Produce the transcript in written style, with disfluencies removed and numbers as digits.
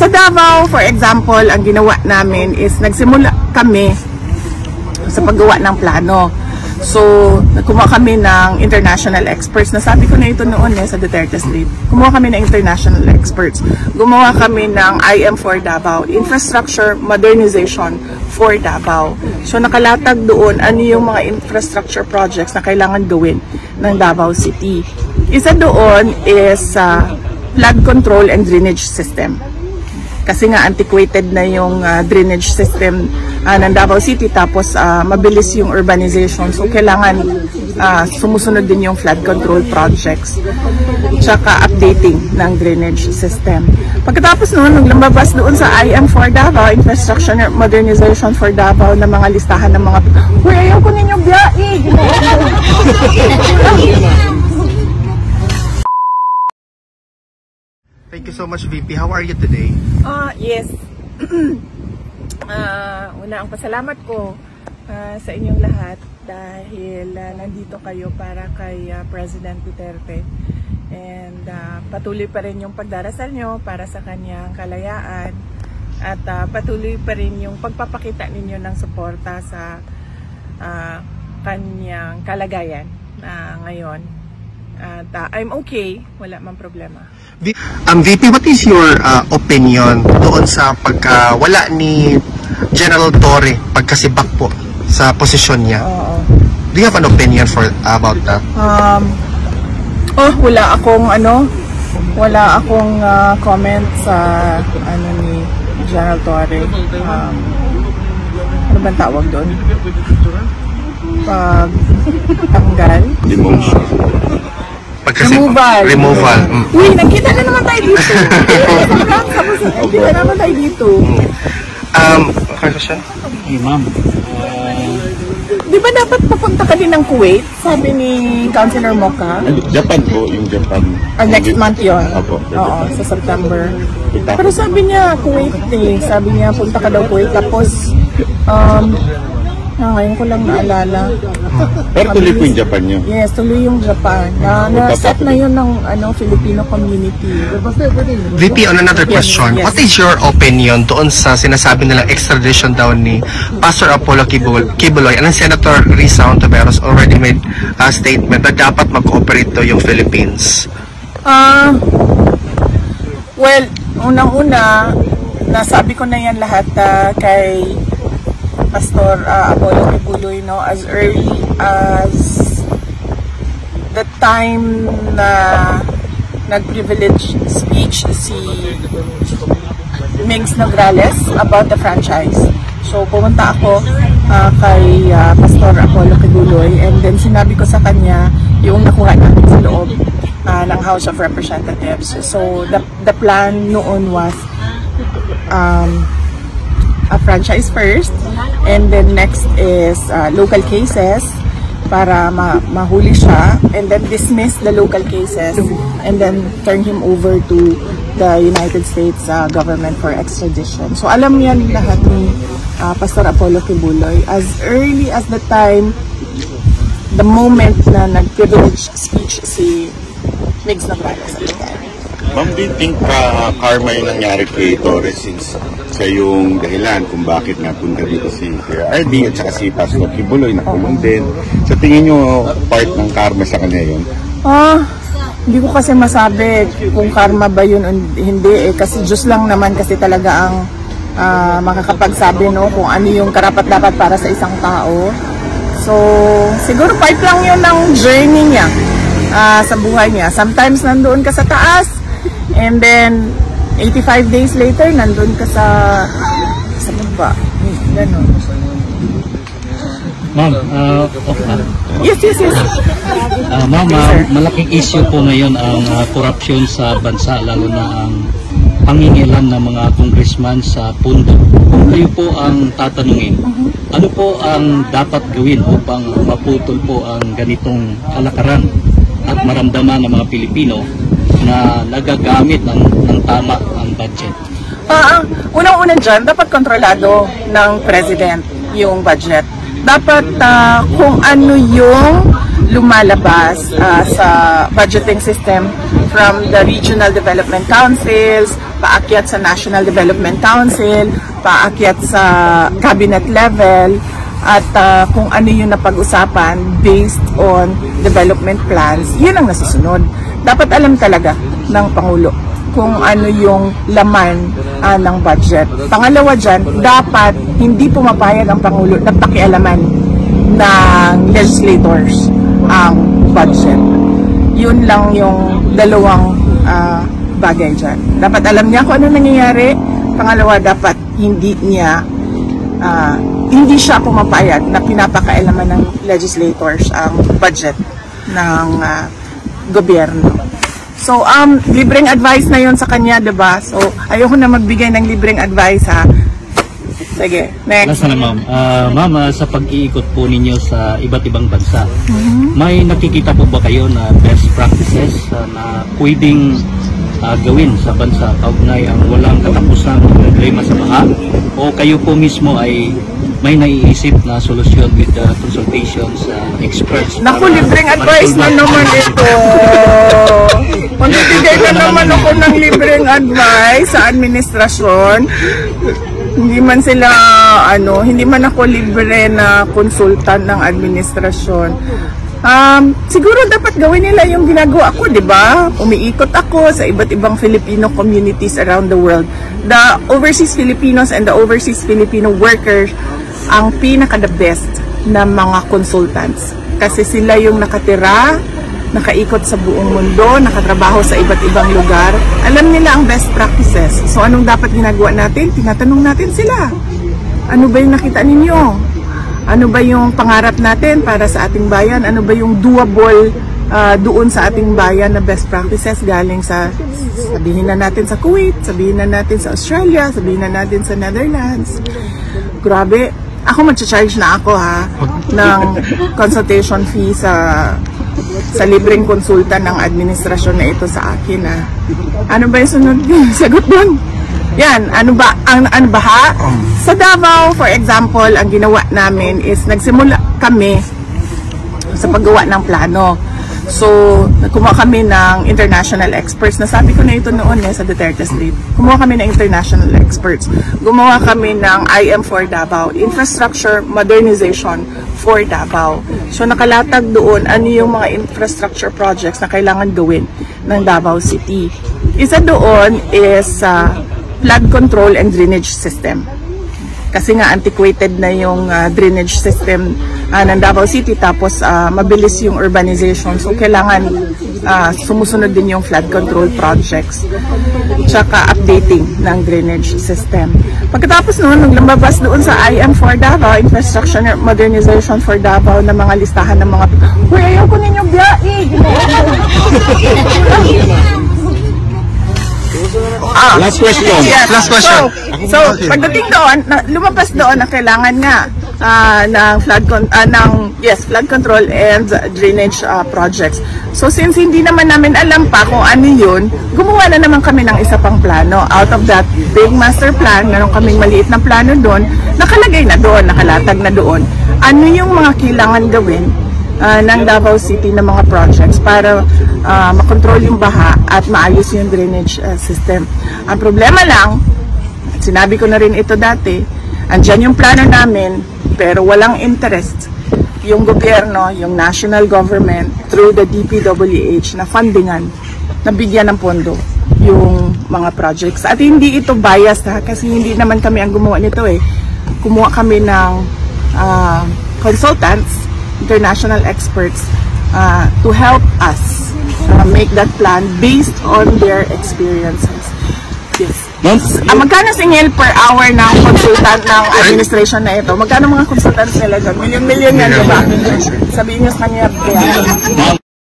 Sa Davao, for example, ang ginawa namin is nagsimula kami sa paggawa ng plano. So, kumuha kami ng international experts. Nasabi ko na ito noon sa Duterte Street. Kumuha kami ng international experts. Gumawa kami ng IM for Davao, Infrastructure Modernization for Davao. So, nakalatag doon ano yung mga infrastructure projects na kailangan gawin ng Davao City. Isa doon is flood control and drainage system. Kasi nga antiquated na yung drainage system ng Davao City, tapos mabilis yung urbanization. So kailangan sumusunod din yung flood control projects. Tsaka updating ng drainage system. Pagkatapos noon, naglabas doon sa IM for Davao, Infrastructure Modernization for Davao, na mga listahan ng mga... Uy, ayaw ko ninyo biyahe! Thank you so much, VP. How are you today? Yes. Una ang pasalamat ko sa inyong lahat dahil nandito kayo para kay President Duterte. And patuloy pa rin yung pagdarasal nyo para sa kanyang kalayaan. At patuloy pa rin yung pagpapakita ninyo ng suporta sa kanyang kalagayan ngayon. At I'm okay. Wala mang problema. VP, what is your opinion doon sa pagkawala ni General Torre pagkasibak po sa posisyon niya? Do you have an opinion about that? Wala akong comment sa ni General Torre. Ano bang tawag doon? Pagtanggal? Demotion. Removal. Uy, nagkita na naman tayo dito. Nagkita naman tayo dito. Question? Hey, ma'am. Di ba dapat papunta ka din ng Kuwait? Sabi ni Councilor Moca. Japan po, yung Japan. Next month yun. Oo, sa September. Pero sabi niya, Kuwait Sabi niya, punta ka daw Kuwait. Tapos, ngayon ko lang naalala. Pero tuloy po yung Japan nyo? Yes, tuloy yung Japan. Na-set na yun ng Filipino community. VP, on another question. Yes. What is your opinion doon sa sinasabi nilang extradition daw ni Pastor Apollo Kibuloy? And Senator Risa Hontiveros already made a statement na dapat mag-cooperate daw yung Philippines. Well, unang-una, nasabi ko na yan lahat kay Pastor Apollo Kibuloy, as early as the time na nag-privilege speech si Migs Nograles about the franchise. So pumunta ako kay Pastor Apollo Kibuloy, and then sinabi ko sa kanya yung nakuha namin sa loob ng House of Representatives. So the plan noon was a franchise first, and then next is local cases para mahuli siya, and then dismiss the local cases, and then turn him over to the United States government for extradition. So alam yan lahat ni Pastor Apollo Kibuloy as early as the the moment na nag-privilege speech si Migs Nograles. Ma'am, do you think karma yung nangyari kay Torres since siya yung dahilan kung bakit napunta dito si RD at saka si Pastor Kibuloy nakulong din? Sa tingin nyo, part ng karma sa kanya yun? Hindi ko kasi masabi kung karma ba yun o hindi kasi Diyos lang naman kasi talaga ang makakapagsabi kung ano yung karapat-dapat para sa isang tao. So, siguro part lang yun ng journey niya sa buhay niya. Sometimes nandoon ka sa taas, and then 85 days later nandoon ka sa baba. Ganun. Ma'am, Yes. ma'am, malaking issue po ngayon ang korupsyon sa bansa, lalo na ang pangingialam ng mga congressman sa pundo. Kung kayo po ang tatanungin, ano po ang dapat gawin upang maputol po ang ganitong kalakaran at maramdaman ng mga Pilipino na nagagamit ng tama ang budget? Unang-una dyan, dapat kontrolado ng President yung budget. Dapat kung ano yung lumalabas sa budgeting system from the Regional Development Councils, paakyat sa National Development Council, paakyat sa cabinet level, at kung ano yung napag-usapan based on development plans, yun ang nasusunod. Dapat alam talaga ng Pangulo kung ano yung laman ng budget. Pangalawa dyan, dapat hindi pumapayag ang Pangulo na pakialaman ng legislators ang budget. Yun lang yung dalawang bagay dyan. Dapat alam niya kung ano nangyayari. Pangalawa, dapat hindi siya pumapayag na pinapakailaman ng legislators ang budget ng gobyerno. So, libreng advice na yun sa kanya, diba? So, ayoko na magbigay ng libreng advice, ha? Sige, next. Last na, ma'am. Ma'am, sa pag-iikot po ninyo sa iba't ibang bansa, may nakikita po ba kayo na best practices na pwedeng gawin sa bansa kaugnay ang walang katapusang problema sa baha? O kayo po mismo ay may naiisip na solusyon with the consultations experts? Naku, libreng advice na naman ito. Magbibigay na naman ako ng libreng advice sa administrasyon. Hindi man ako libre na consultant ng administrasyon. Siguro dapat gawin nila yung ginagawa ko, di ba? Umiikot ako sa iba't ibang Filipino communities around the world. The overseas Filipinos and the overseas Filipino workers ang pinaka-the best na mga consultants. Kasi sila yung nakatira, nakaikot sa buong mundo, nakatrabaho sa iba't ibang lugar. Alam nila ang best practices. So anong dapat ginagawa natin? Tinatanong natin sila. Ano ba yung nakita ninyo? Ano ba yung pangarap natin para sa ating bayan? Ano ba yung doable doon sa ating bayan na best practices galing sa, sabihin na natin sa Kuwait, sabihin na natin sa Australia, sabihin na natin sa Netherlands. Grabe. Ako mag-charge na ako ng consultation fee sa libreng konsulta ng administrasyon na ito sa akin. Ano ba yung sunod? Sagot doon. Yan, ano ba sa Davao, for example, ang ginawa namin is nagsimula kami sa paggawa ng plano. So, kumuha kami ng international experts. Nasabi ko na ito noon sa Duterte Street. Kumuha kami ng international experts. Gumawa kami ng IM for Davao, Infrastructure Modernization for Davao. So, nakalatag doon ano yung mga infrastructure projects na kailangan gawin ng Davao City. Isa doon is flood control and drainage system. Kasi nga antiquated na yung drainage system ng Davao City, tapos mabilis yung urbanization. So kailangan sumusunod din yung flood control projects. Tsaka updating ng drainage system. Pagkatapos noon, naglabas doon sa IM for Davao, Infrastructure Modernization for Davao, na mga listahan ng mga... Uy, ayaw ko ninyo biyahe! Last question. Yes. Last question. So pagdating doon, lumabas doon na kailangan nga ng flood control and drainage projects. So since hindi naman namin alam pa kung ano yun, gumawa na naman kami ng isa pang plano. Out of that big master plan, meron kaming maliit na plano doon, nakalagay na doon, nakalatag na doon. Ano yung mga kailangan gawin ng Davao City na mga projects para makontrol yung baha at maayos yung drainage system. Ang problema lang, sinabi ko na rin ito dati, andyan yung plano namin pero walang interest yung gobyerno, yung national government through the DPWH na fundingan, na bigyan ng pondo yung mga projects. At hindi ito biased kasi hindi naman kami ang gumawa nito Kumuha kami ng consultants, international experts to help us make that plan based on their experiences. Yes. Magkano singil per hour ng consultant ng administration na ito? Magkano mga consultants nila doon? Million yan, diba? Sabihin nyo sa kanya.